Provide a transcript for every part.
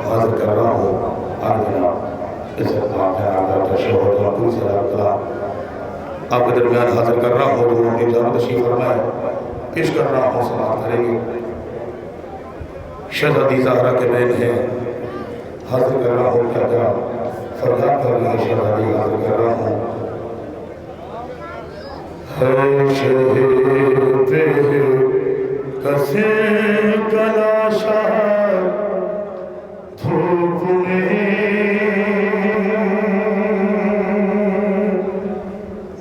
حاضر کر رہا ہوں آرگنا عزت آپ ہے آقا تشہد رکھوں صلی اللہ آپ کے درمیان حاضر کر رہا ہوں جو اپنی جان تشریف فرمائے پیش کر رہا ہوں سماعت کریں گے شہزادی زہرا کے بین ہے حاضر کر رہا ہوں کیا کیا فریاد کر رہی ہے شہزادی حاضر کر رہا ہوں ہے شہر پہ کسے کلا شہر دھوپ میں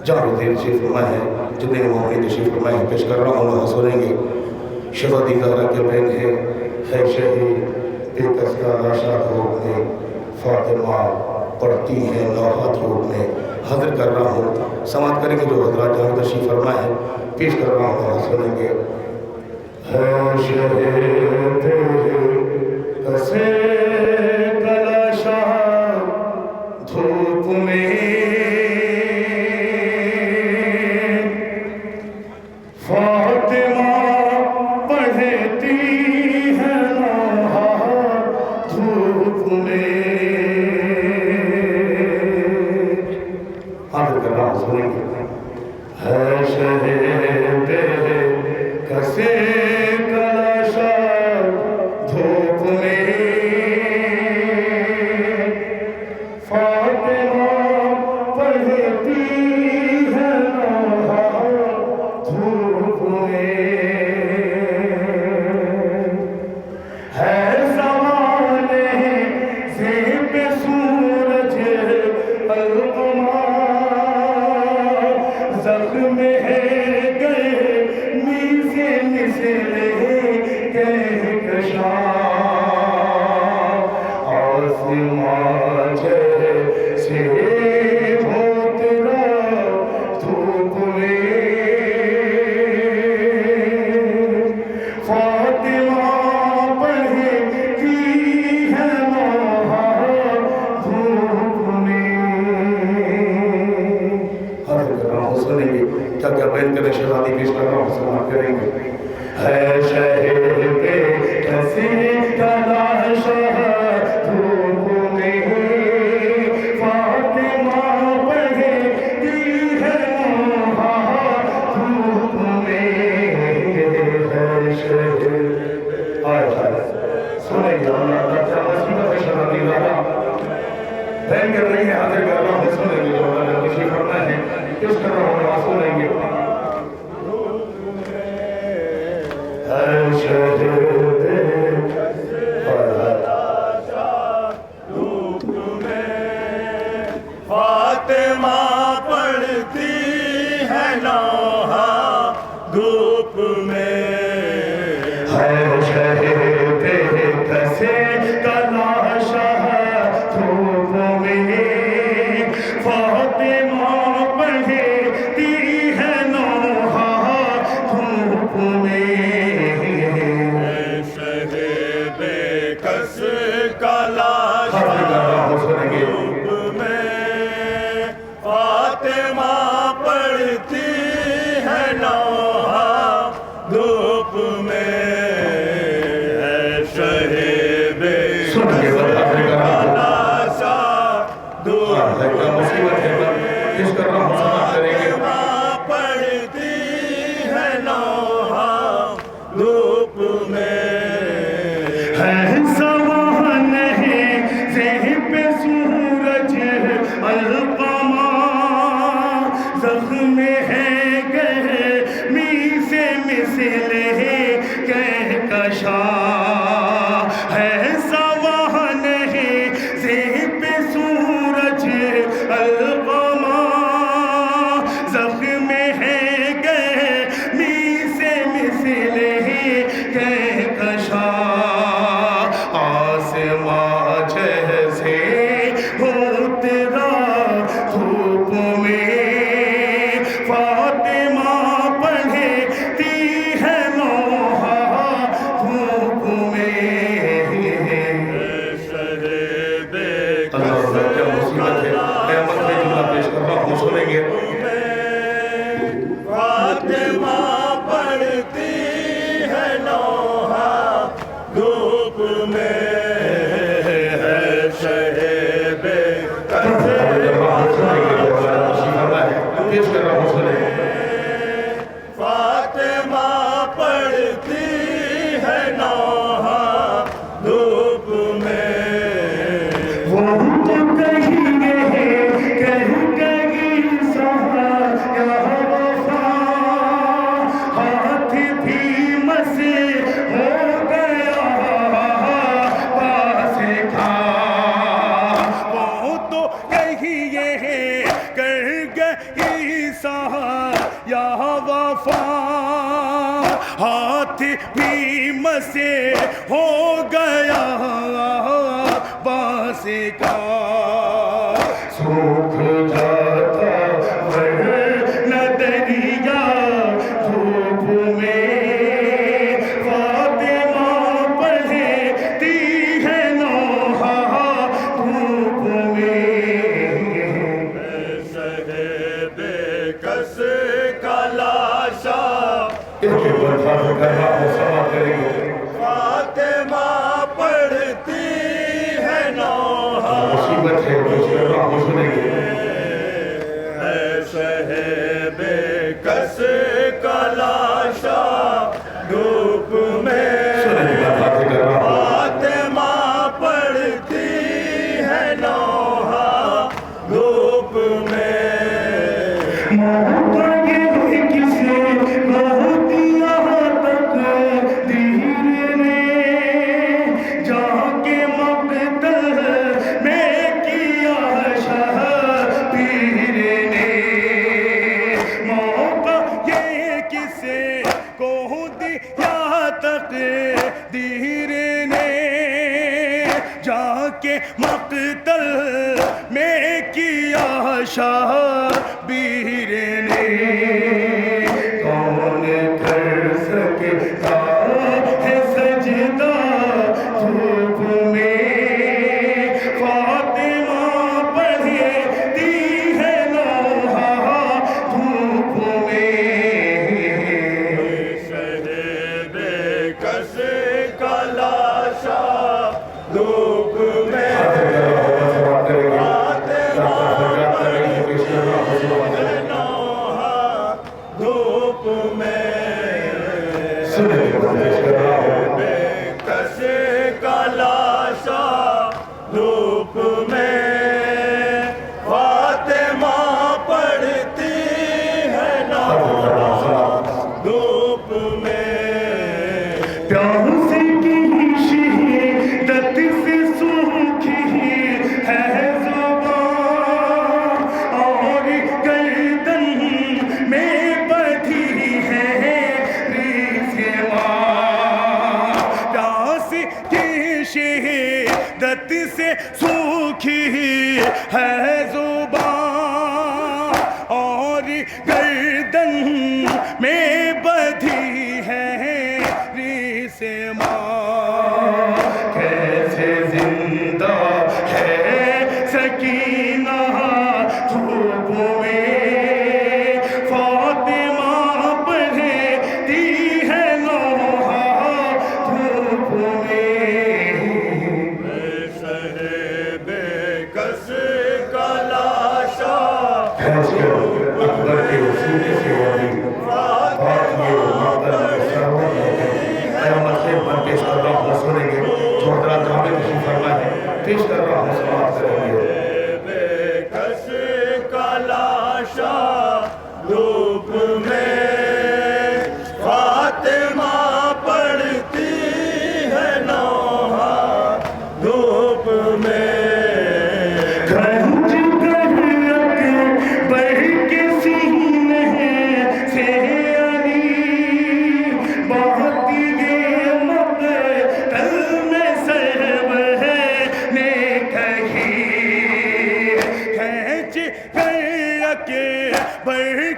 جانو دیر تشریف فرمائے ہیں جتنے موقعی تشریف فرمائے ہیں پیش کر رہا ہوں وہاں سنیں گے شہزادی زہرا کے بین ہے شہر پہ کس کا لاشا دھوپ میں فاطمہ پڑھتی ہیں لوحہ دھوپ میں حاضر کر رہا ہوں سماعت کریں گے جو حضرات جہاں تشریف فرمائے ہیں پیش کر رہا ہوں وہاں سنیں گے ہے شہر پہ کسے کلا شاہ دھوپ میں فاطمہ پڑھتی ہے لوحہ دھوپ میں حاضر کر رہا ہوں سنیں گے ہے شہر پہ کسے کلا شاہ دھوپ میں فاطمہ پڑھتی ہے لوحہ دھوپ میں ہے زمانے زیب سورج القمر زخم ہے گئے میزے نسلے کہکشاں آسمان جیسے ہو تیرا دھوپ میں فاطمہ پڑھتی ہے لوحہ دھوپ میں حاضر کر رہا ہوں سنیں گے کیا کیا بیان کریں شہزادی پیش کر رہا ہوں سماعت کریں گے ہے شہر پہ کسے کلا شاہ دھوپ میں فاطمہ پڑھتی ہے لوحہ دھوپ میں ہے شہر آئے سنیں گے اللہ تعالیٰ شہزادی زہرا بیان کر رہی ہے حاضر کر رہا ہوں سنیں گے جو اللہ تشریف فرمائے ہیں پیش کر رہا ہوں وہاں سنیں گے ہے شہر فاطمہ پڑھتی ہے لوحہ دھوپ میں ہے شہر پہ کسے کلا شاہ دھوپ میں فاطمہ پڑھتی ہے لوحہ دھوپ میں شہر بے کس کلا دھوپ میں فاطمہ پڑھتی ہے لوحہ دھوپ میں شہر بے کلا شاہ دھوپ فاطمہ پڑھتی ہے لوحہ دھوپ میں ہے زمان ہے زیب سورج القمر زخم ہے گہرے زخم ہے گرمی سے مثل کہکشاں آسماں جیسے اترا دھوپ میں فاطمہ پڑھتی ہے لوحہ دھوپ میں اللہ کیا مصیبت ہے قیامت میں جملہ پیش کر رہا ہوں سنیں گے فاطمہ پڑھتی ہے لوحہ دھوپ میں ہے شہ بے پیش کر رہا ہوں سنیں فاطمہ پڑھتی ہے لوحہ دھوپ میں وہ تو کہیں گے کہیں سہا یا وفا ہاتھ بھی مسے ہو گیا پاس کا وہ تو کہیں گئی سہا یا وفا ہاتھ بھی مسے ہو گیا باس کا سوکھ جاتا ورنہ دریا دھوپ میں فاطمہ پڑھتی ہے لوحہ دھوپ میں شہ بے کس کا لاشا فاطمہ پڑھتی ہے لوحہ مصیبت ہے شہ بے کس کا لاشا دھوپ میں فاطمہ پڑھتی ہے لوحہ دھوپ میں مقتل میں کیا شبیر نے کون کر سکتا ہے سجدہ دھوپ میں فاطمہ پڑھتی ہے لوحہ دھوپ میں شہ بے کس کا لاشا دھوپ میں دھوپ میں بے کس کا لاشا دھوپ میں فاطمہ پڑھتی ہے لوحہ دھوپ میں پیاس کی شدت سے سوکھی ہے زبان اور گردن میں بدھی ہے ریز ماں پیاس کی شدت سے سوکھی ہے زبان اور گردن میں بدھی ہے ریز ماں کیسے زندہ ہے سکینہ دھوپ میں فاطمہ پڑھتی ہے لوحہ دھوپ میں شہ بے کس کا لاشا اکبر کے وسیلے سے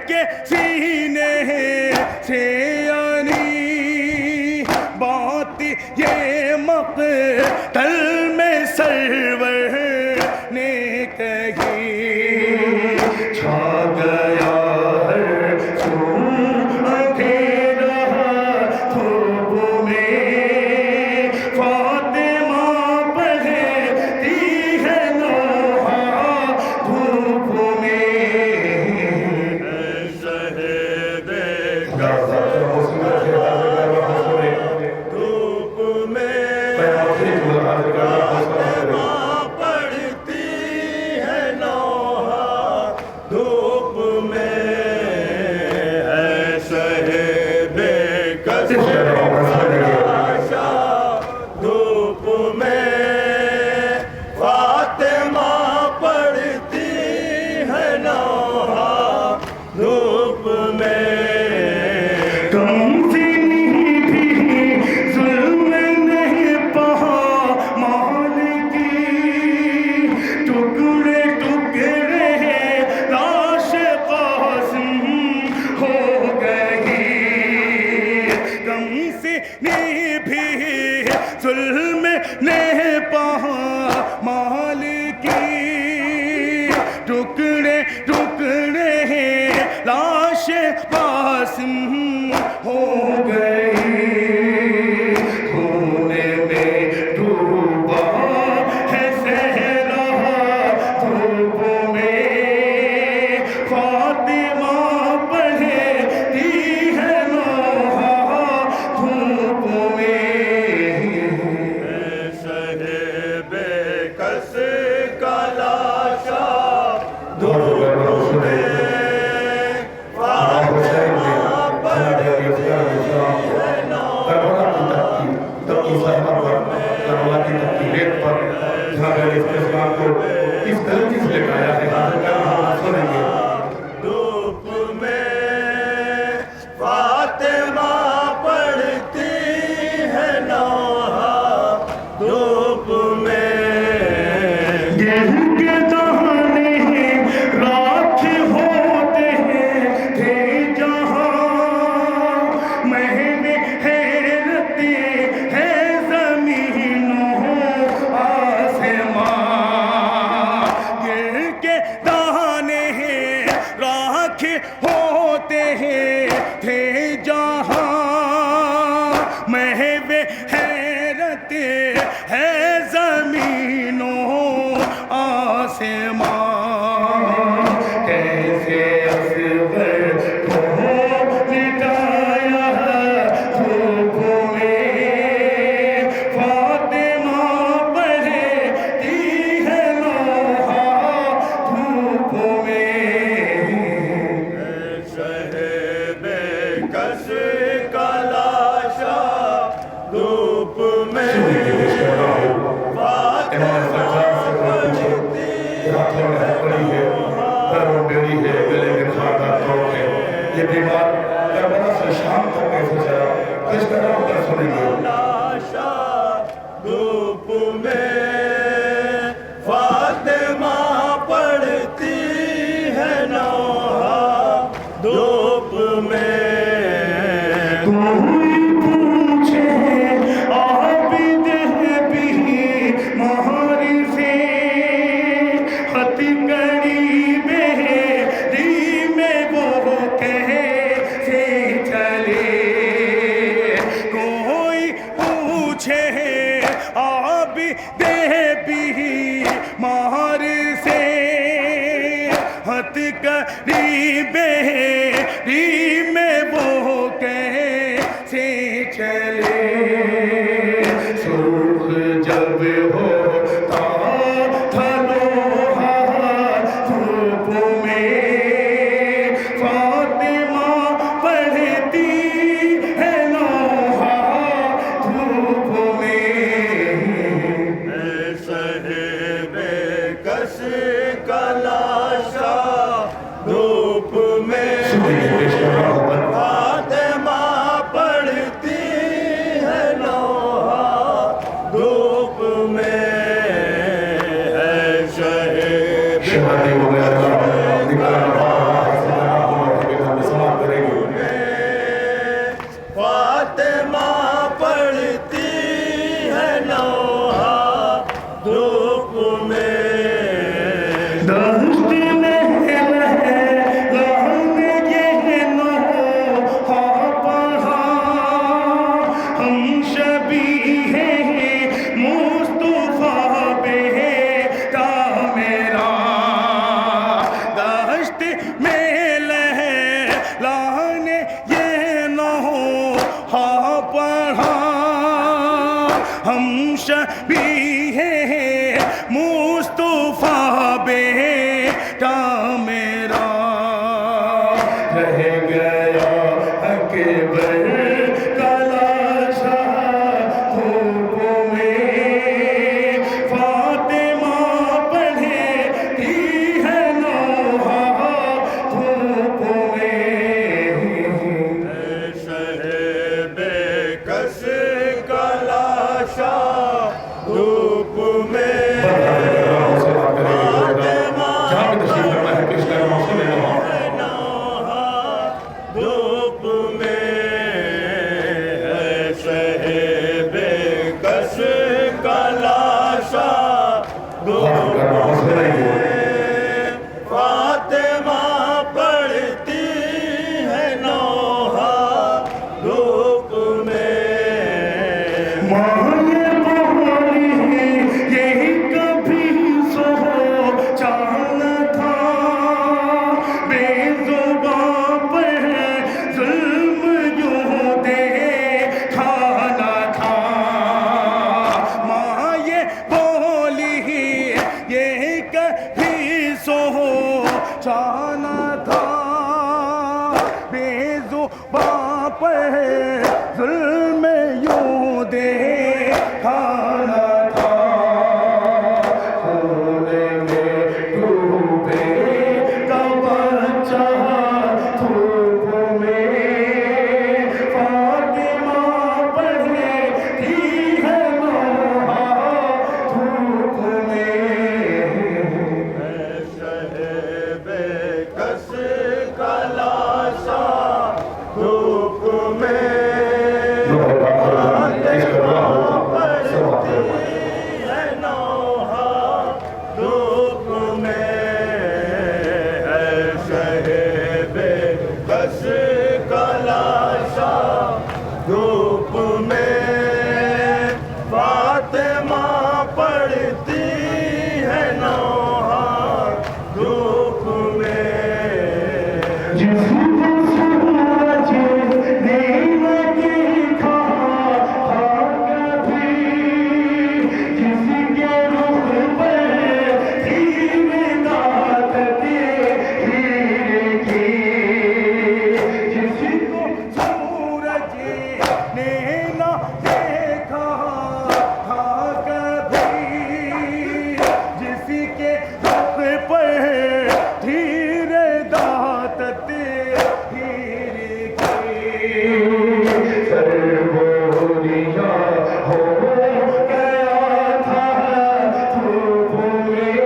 کے سینے سے یعنی بات یہ مقتل میں سرور نے کہی چھا گیا ہر سو اندھیرا دھوپ میں فاطمہ پڑھتی ہے لوحہ دھوپ میں شہید دھوپ میں پڑھتی ہے لوحہ دھوپ میں ہے شہید کشاشا دھوپ میں فاطمہ پڑھتی ہے لوحہ دھوپ میں کم سنی بھی ظلم نہیں پہا مال کی ٹکڑے ٹکڑے لاش قاسم ہو گئی کم سے نہیں بھی ظلم نے پہا مال کی ٹکڑے ٹکڑے لاش قاسم ہو گئی خون میں ڈوبا ہے صحرا دھوپ میں فاطمہ پڑھتی ہے لوحہ دھوپ میں شہید کس کا لاشا دھوپ اس درجے سے لگایا ہے سنیں گے دھوپ میں فاطمہ پڑھتی ہے لوحہ دھوپ میں گہ کے دانے راکھ ہوتے تھے جہاں محو حیرت ہے زمینوں آسمان گر کے دانے راکھ ہوتے تھے جہاں محو حیرت ہے زمینوں آسمان کیسے اصغر کو لٹایا دھوپ میں فاطمہ پڑھتی ہے لوحہ دھوپ میں شہید کس کا لاشا دھوپ میں یہ بیمار کربلا سے شام تک کیسے چلا کس طرح ہوتا سنیں گے لاشا دھوپ میں فاطمہ پڑھتی ہے لوحہ دھوپ میں کوئی پوچھے عابد بھی مہار سے خط قریب ہے میں وہ کیسے چلے کوئی پوچھے عابد بھی مہار سے ہت قریب میں وہ کیسے چلے سرخ جب ہوتا تھا لوحہ دھوپ میں فاطمہ پڑھتی ہے لوحہ دھوپ میں شہید کس کا لاشا دھوپ میں ہم شبیہ مصطفیٰ بیٹا میرا رہ گیا اکبر کا لاشا دھوپ میں فاطمہ پڑھتی ہے نوحہ دھوپ میں شہ بے کس کا لاشا دھوپ میں جہاں پہ تشریف فرما ہے پیش کر رہا ہوں سنے رہا ہوں دھوپ میں شہ بے کس کا لاشا دھوپ فاطمہ پڑھتی ہے نوحہ دھوپ میں ماں یہ بولی یہی کبھی سوچا نہ تھا بے زباں پہ ظلم یوں دیکھا نہ تھا ماں یہ بولی یہ کبھی سوچا نہ تھا بے زباں پہ ظلم یوں دیکھا نہ تھا سونے میں ڈوبے کا بچہ دھوپ میں فاطمہ پڑھتی ہے نوحہ دھوپ میں شہ بے کس کا لاشا دھوپ میں پیش کر رہا ہوں پڑھتی ہے نوحہ دھوپ میں شہ بے کس کا لاشا دھوپ میں فاطمہ پڑھتی ہے نوحہ دھوپ میں جس کو سورج نے نہ دیکھا تھا کبھی جس کے رخ پر تیر دات تیر کی جس کو سورج نے نہ دیکھا تھا کبھی جس کے رخ پر تیر دات تیر کی سر بولیا ہو گیا تھا دھوپ میں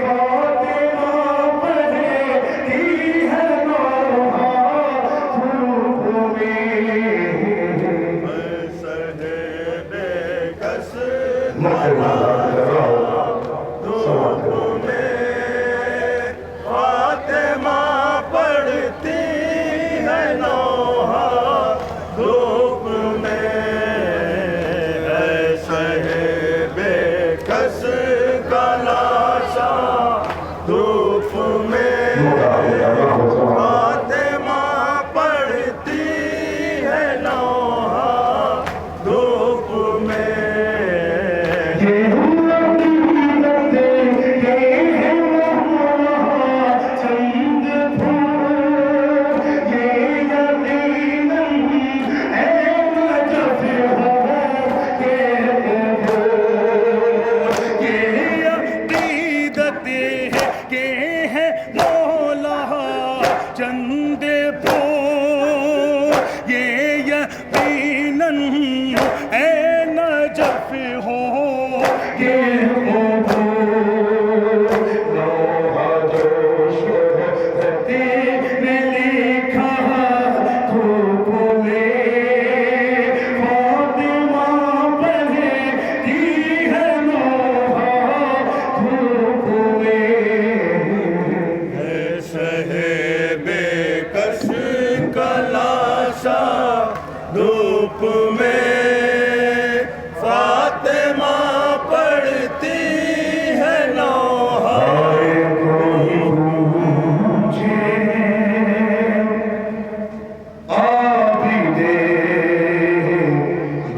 فاطمہ پڑھتی ہے نوحہ دھوپ میں شہ بے کس دھوپ میں فاطمہ پڑھتی ہے نوحہ دھوپ میں شہ بے کس کا لاشا دھوپ میں فاطمہ پڑھتی ہے نوحہ دھوپ میں یہ ہوا قیمت یہ ہے چند پھول یہ یقیناً ہے نجف ہو کہ یہ عقیدت ہے کہ ہے مولا چند پھول یہ یقیناً ہے نجف ہو کہ نے لکھا دھوپ میں فاطمہ پڑھتی ہے نوحہ دھوپ میں شہ بے کس کا لاشا دھوپ میں فاطمہ پڑھتی ہے نوحہ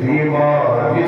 بیمار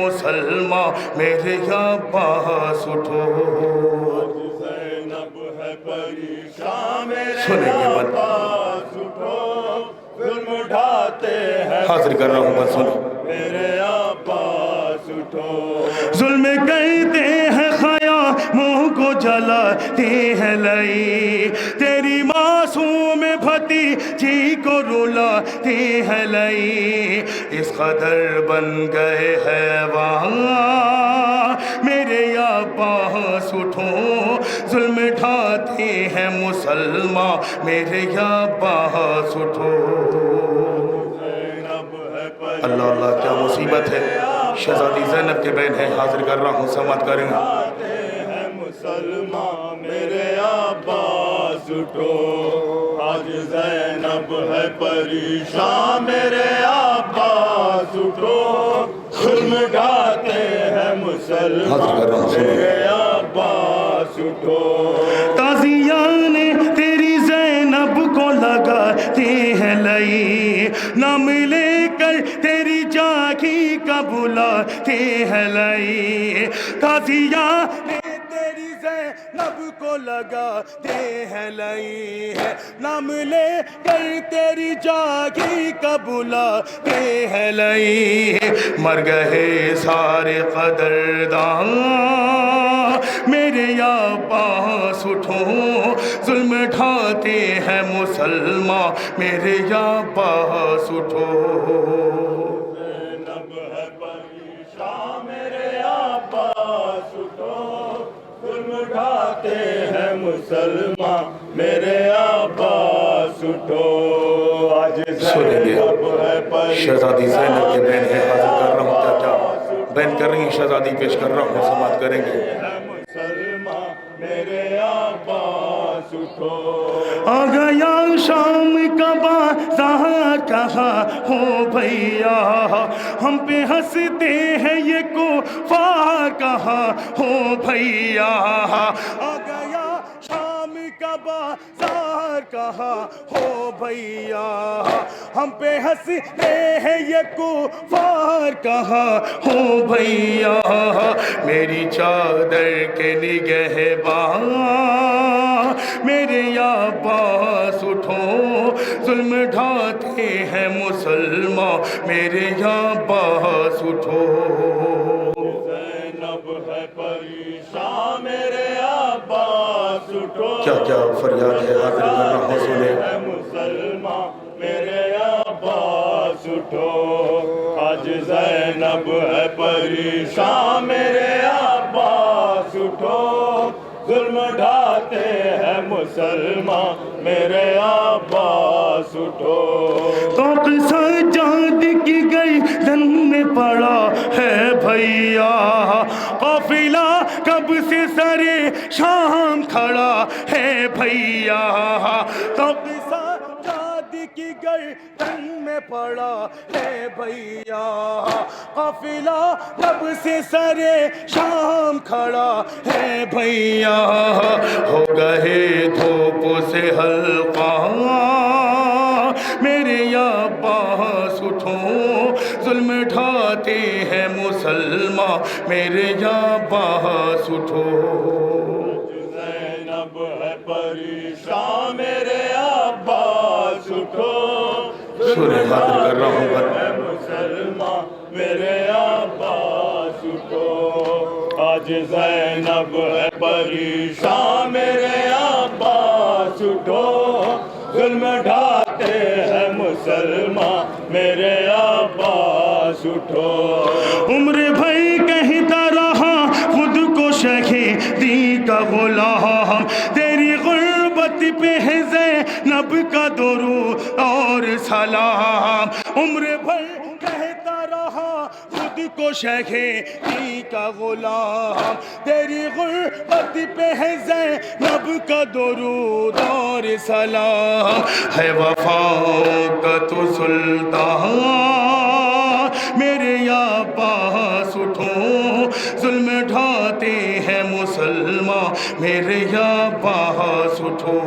مسلمان میرے عباس اٹھو زینب ہے پریشان میرے سنیں گے بات عباس اٹھو ظلم اٹھاتے ہیں حاضر کر رہا ہوں بات سنیں میرے عباس اٹھو ظلم کہتے ہیں خیاموں کو جلاتے ہیں لئی تیری معصوم بھتیجی کو رلاتے ہیں لئی اس قدر بن گئے حیوان میرے عباس اٹھو ظلم ڈھاتے ہیں مسلمان میرے عباس اٹھو اللہ اللہ کیا مصیبت ہے شہزادی زینب کے بہن ہے حاضر کر رہا ہوں سماعت کریں مسلمان میرے عباس اٹھو آج زینب ہے پریشان میرے عباس اٹھو ظلم ڈھاتے ہیں مسلمان میرے عباس اٹھو تازیان تیری زینب کو لگاتے ہیں لئی نام لے کر تیری جاگی کا بلاتے ہیں لئی تازیان تیری زینب کو لگاتے ہیں لئی نام لے کر تیری جاگی کا بلاتے ہیں لئی مر گئے سارے قدردان میرے عباس اٹھو ظلم ڈھاتے ہیں مسلمان میرے عباس اٹھو زینب ہے پریشان میرے عباس اٹھو ظلم ڈھاتے ہیں مسلمان میرے عباس اٹھو آج سنیں گے شہزادی زینب کے بہن ہے حاضر کر رہا ہوں کیا بہن کر رہی ہیں شہزادی پیش کر رہا ہوں سماعت کریں گے مسلمان میرے عباس اٹھو آ گیا شام کا بازار کہاں ہو بھیا ہم پہ ہنستے ہیں یہ کفار کہاں ہو بھیا آ گیا شام کا بازار کہاں ہو بھیا ہم پہ ہنستے ہیں یہ کفار کہاں ہو بھیا میری چادر کے نگہبان میرے عباس اٹھو ظلم ڈھاتے ہیں مسلمان میرے عباس اٹھو زینب ہے پریشان میرے عباس اٹھو کیا کیا فریاد ہے حاضر کر رہا ہوں سنیں مسلمان میرے عباس اٹھو آج زینب ہے پریشان میرے عباس اٹھو ظلم ڈھاتے ہیں مسلمان میرے عباس اٹھو توق سجاد کی گئی دن میں پڑا ہے بھیا قافلہ کب سے سرے شام کھڑا ہے بھیا توق سجاد کی گئی دن میں پڑا ہے بھیا قافلہ کب سے سرے شام کھڑا ہے بھیا ہو گئے دھوپ سے حلقہ میرے عباس اٹھو ظلم ڈھاتے ہیں مسلمان میرے عباس اٹھو زینب ہے پریشان میرے عباس اٹھو سورہ حاضر کر رہا ہوں مسلمان میرے عباس اٹھو آج زینب ہے پریشان میرے عباس اٹھو ظلم ڈھاتے ہیں مسلمان میرے عباس اٹھو عمر بھائی کہتا رہا خود کو شہیدی کا غلام تیری غربت پہ ہے زینب کا درود اور سلام عمر بھر کہتا رہا خود کو شہیدی کا غلام تیری غربت پہ ہے زینب کا درود اور سلام ہے وفاؤں کا تو سلطان میرے عباس اٹھو ظلم ڈھاتے ہیں مسلمان میرے عباس اٹھو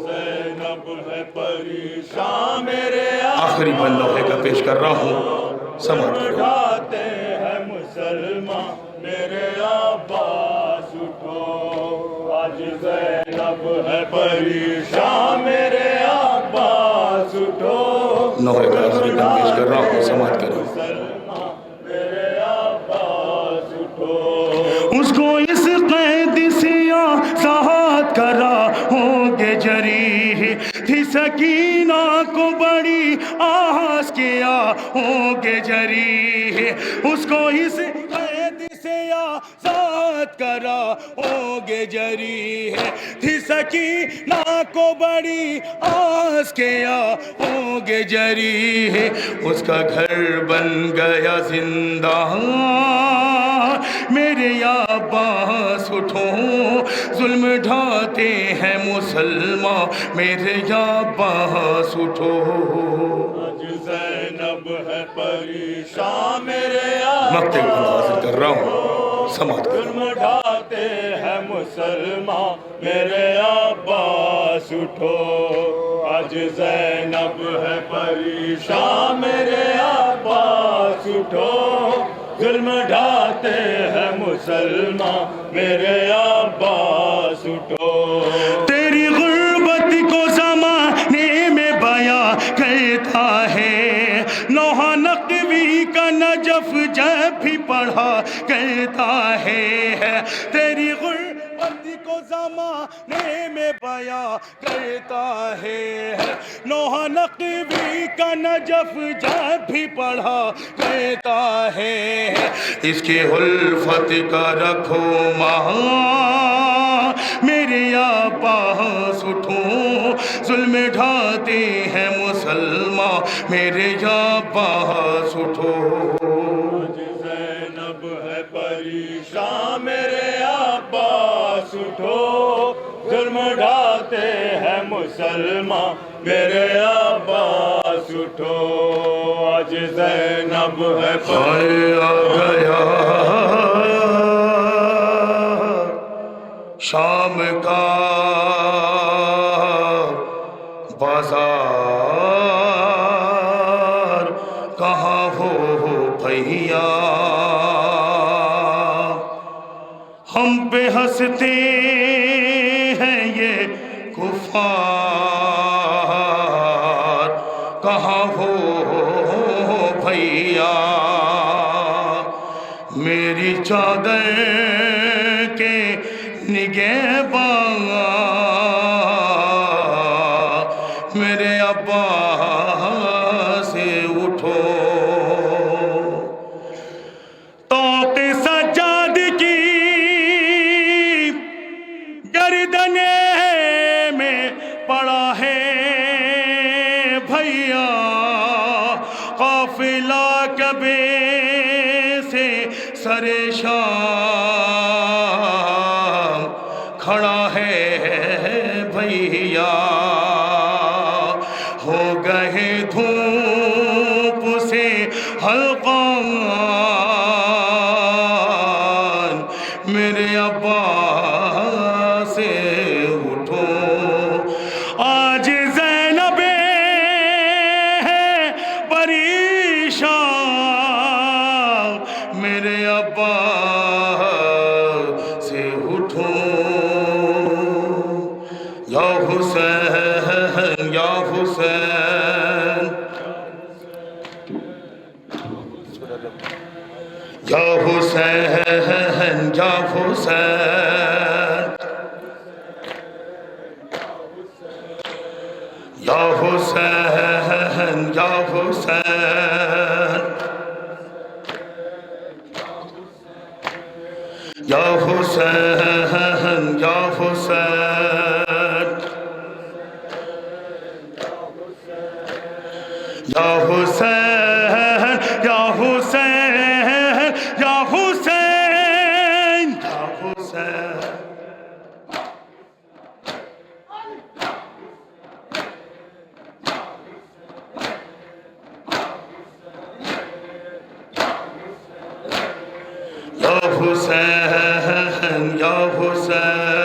زینب ہے پریشان میرے آخری بند لوحے کا پیش کر رہا ہوں سماعت کرو ڈھاتے میرے عباس اٹھو آج زینب ہے پریشان میرے عباس اٹھو نوحے کا آخری دم پیش کر رہا ہوں سماعت کریں میرے عباس اٹھو اس کو اس قید سے آزاد کرا ہوں گے جری تھی سکینہ کو بڑی آس کیا ہوں گے جری اس کو اس قید سے آزاد کرا ہوں گے جری تھی سکینہ کو بڑی آس کیا ہوں گے جری اس کا گھر بن گیا زندہ میرے عباس اٹھو ظلم ڈھاتے ہیں مسلمان میرے عباس اٹھو آج زینب ہے پریشان میرے مقتے کو حاضر کر رہا ہوں سماعت کریں ظلم ڈھاتے ہیں مسلمان میرے عباس اٹھو آج زینب ہے پریشان میرے عباس اٹھو ظلم ڈھاتے ہیں مسلمان میرے عباس اٹھو تیری غربت کو زمانے میں بیان کرتا ہے لوحہ نقوی کا نجف جب بھی پڑھا کرتا ہے تیری غربت کو زمانے میں بیان کرتا ہے لوحہ نقوی کا نجف جب بھی پڑھا کرتا ہے اس کے الفت کا رکھو مہاں میرے عباس اٹھو ظلم ڈھاتے ہیں مسلمان میرے عباس اٹھو آج زینب ہے پریشان میرے عباس اٹھو ظلم ڈھاتے ہیں مسلمان میرے عباس اٹھو آج زینب ہے آ گیا شام کا بازار کہاں ہو بھیا ہم پہ ہنستے ہیں یہ کفار کہاں ہو بھیا میری چادر کے نگہباں میرے عباس سے اٹھو طوق سجاد کی گردنے میں پڑا ہے بھیا قافلہ کبے سے سر شام کھڑا ہے بھیا ہو گئے دھوپ سے حلقان میرے عباس سے اٹھو آج زینب ہے پریشان میرے عباس سے اٹھو یا حسین یا حسین یا حسین یا حسین یا حسین یا حسین یا حسین یا حسین یا حسین یا حسین یا حسین یا حسین یا حسین یا حسین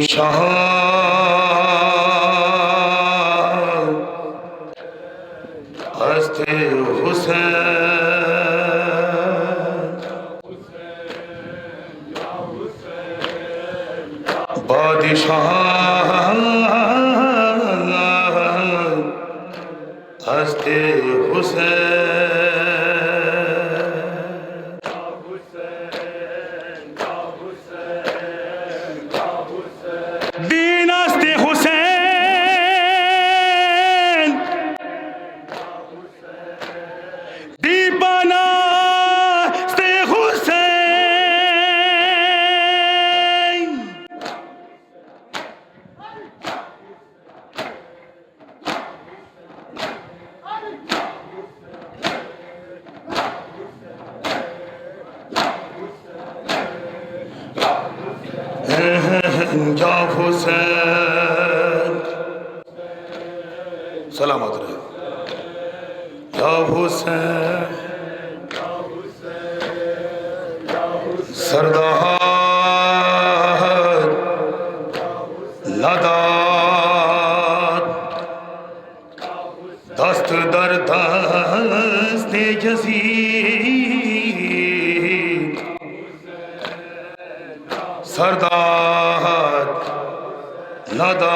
شاہ ہست حسین بادشاہ ہست حسین دین است حسین دیپانا است حسین یا حسین سلامت رہے یا حسین سردار لداد دست در دست یزید سردار لداد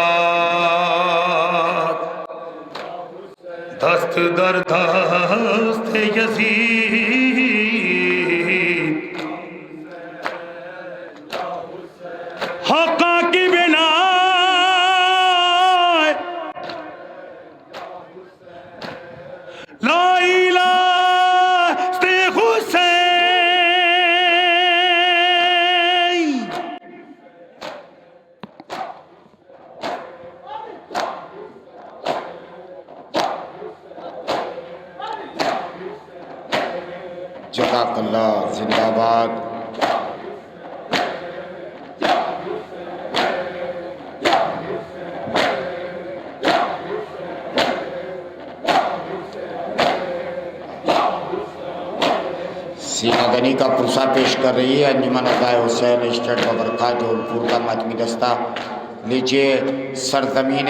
دست در دست یزید حقا کی بنا لا الہ است حسین جزاک اللہ، زندہ باد۔ سینہ گنی کا پرسہ پیش کر رہی ہے انجمن عزائے حسین اسٹیٹ ببرکھا جونپور کا ماتمی دستہ۔ لیجیے سرزمین